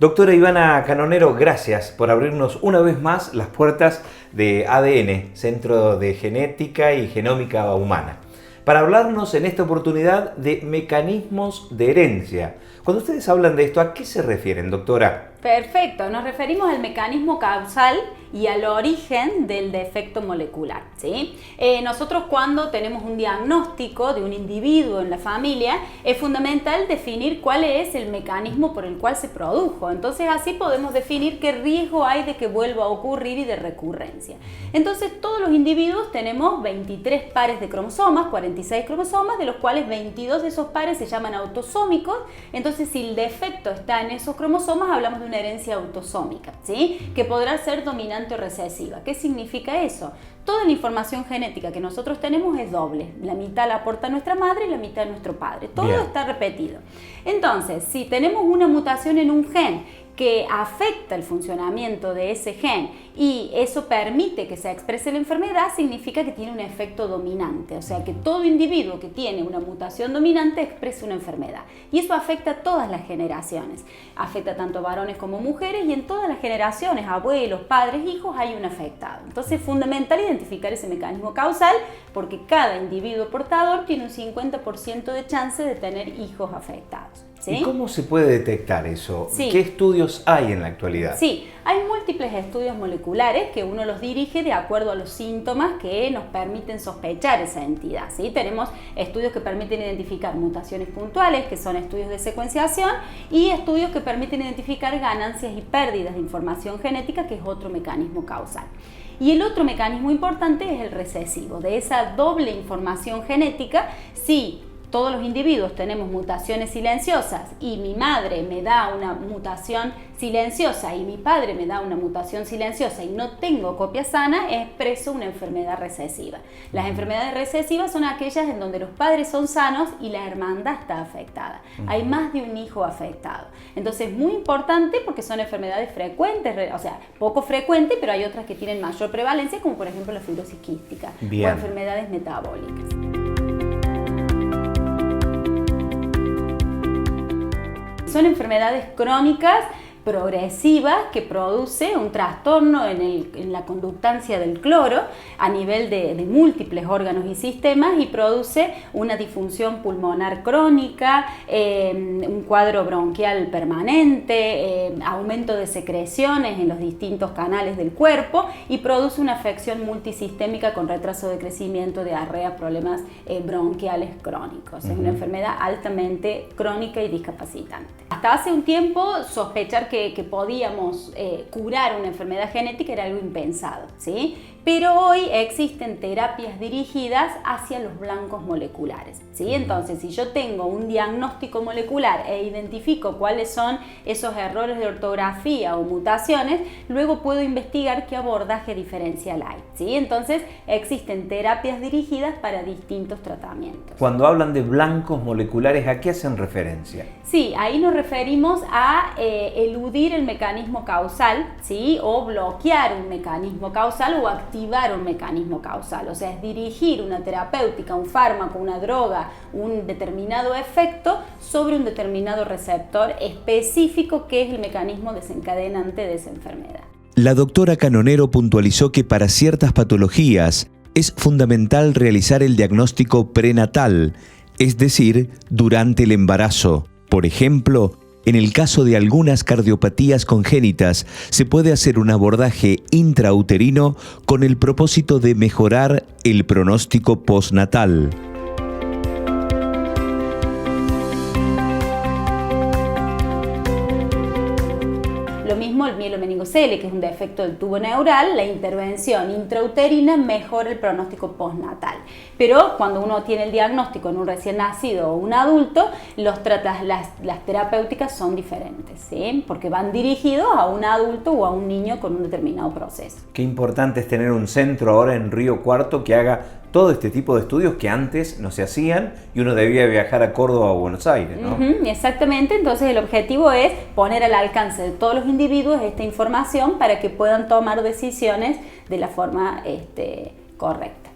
Doctora Ivana Canonero, gracias por abrirnos una vez más las puertas de ADN, Centro de Genética y Genómica Humana, para hablarnos en esta oportunidad de mecanismos de herencia. Cuando ustedes hablan de esto, ¿a qué se refieren, doctora? Perfecto, nos referimos al mecanismo causal y al origen del defecto molecular, ¿sí? Nosotros cuando tenemos un diagnóstico de un individuo en la familia, es fundamental definir cuál es el mecanismo por el cual se produjo. Entonces así podemos definir qué riesgo hay de que vuelva a ocurrir y de recurrencia. Entonces todos los individuos tenemos 23 pares de cromosomas, 46 cromosomas, de los cuales 22 de esos pares se llaman autosómicos. Entonces si el defecto está en esos cromosomas, hablamos de una herencia autosómica, ¿sí? Que podrá ser dominante o recesiva. ¿Qué significa eso? Toda la información genética que nosotros tenemos es doble. La mitad la aporta nuestra madre y la mitad nuestro padre. Todo está repetido. Entonces, si tenemos una mutación en un gen que afecta el funcionamiento de ese gen y eso permite que se exprese la enfermedad, significa que tiene un efecto dominante. O sea, que todo individuo que tiene una mutación dominante expresa una enfermedad. Y eso afecta a todas las generaciones. Afecta tanto a varones como mujeres y en todas las generaciones, abuelos, padres, hijos, hay un afectado. Entonces es fundamental identificar ese mecanismo causal porque cada individuo portador tiene un 50% de chance de tener hijos afectados. ¿Sí? ¿Y cómo se puede detectar eso? Sí. ¿Qué estudios hay en la actualidad? Sí, hay múltiples estudios moleculares que uno los dirige de acuerdo a los síntomas que nos permiten sospechar esa entidad, ¿sí? Tenemos estudios que permiten identificar mutaciones puntuales, que son estudios de secuenciación, y estudios que permiten identificar ganancias y pérdidas de información genética, que es otro mecanismo causal. Y el otro mecanismo importante es el recesivo. De esa doble información genética, si todos los individuos tenemos mutaciones silenciosas y mi madre me da una mutación silenciosa y mi padre me da una mutación silenciosa y no tengo copia sana, expreso una enfermedad recesiva. Las enfermedades recesivas son aquellas en donde los padres son sanos y la hermandad está afectada. Hay más de un hijo afectado. Entonces es muy importante porque son enfermedades frecuentes, o sea, poco frecuentes, pero hay otras que tienen mayor prevalencia, como por ejemplo la fibrosis quística o enfermedades metabólicas. Son enfermedades crónicas progresivas que produce un trastorno en la conductancia del cloro a nivel de múltiples órganos y sistemas y produce una disfunción pulmonar crónica, un cuadro bronquial permanente, aumento de secreciones en los distintos canales del cuerpo y produce una afección multisistémica con retraso de crecimiento, diarrea, problemas bronquiales crónicos. Es una enfermedad altamente crónica y discapacitante. Hasta hace un tiempo sospechar que podíamos curar una enfermedad genética era algo impensado, ¿sí? Pero hoy existen terapias dirigidas hacia los blancos moleculares, ¿sí? Entonces, si yo tengo un diagnóstico molecular e identifico cuáles son esos errores de ortografía o mutaciones, luego puedo investigar qué abordaje diferencial hay, ¿sí? Entonces, existen terapias dirigidas para distintos tratamientos. Cuando hablan de blancos moleculares, ¿a qué hacen referencia? Sí, ahí nos referimos a eludir el mecanismo causal, ¿sí? O bloquear un mecanismo causal o activar un mecanismo causal. O sea, es dirigir una terapéutica, un fármaco, una droga, un determinado efecto sobre un determinado receptor específico que es el mecanismo desencadenante de esa enfermedad. La doctora Canonero puntualizó que para ciertas patologías es fundamental realizar el diagnóstico prenatal, es decir, durante el embarazo. Por ejemplo, en el caso de algunas cardiopatías congénitas, se puede hacer un abordaje intrauterino con el propósito de mejorar el pronóstico postnatal. Lo mismo el mielomeningocele, que es un defecto del tubo neural, la intervención intrauterina mejora el pronóstico postnatal. Pero cuando uno tiene el diagnóstico en un recién nacido o un adulto, las terapéuticas son diferentes, ¿sí? Porque van dirigidos a un adulto o a un niño con un determinado proceso. Qué importante es tener un centro ahora en Río Cuarto que haga todo este tipo de estudios que antes no se hacían y uno debía viajar a Córdoba o Buenos Aires, ¿no? Exactamente, entonces el objetivo es poner al alcance de todos los individuos esta información para que puedan tomar decisiones de la forma correcta.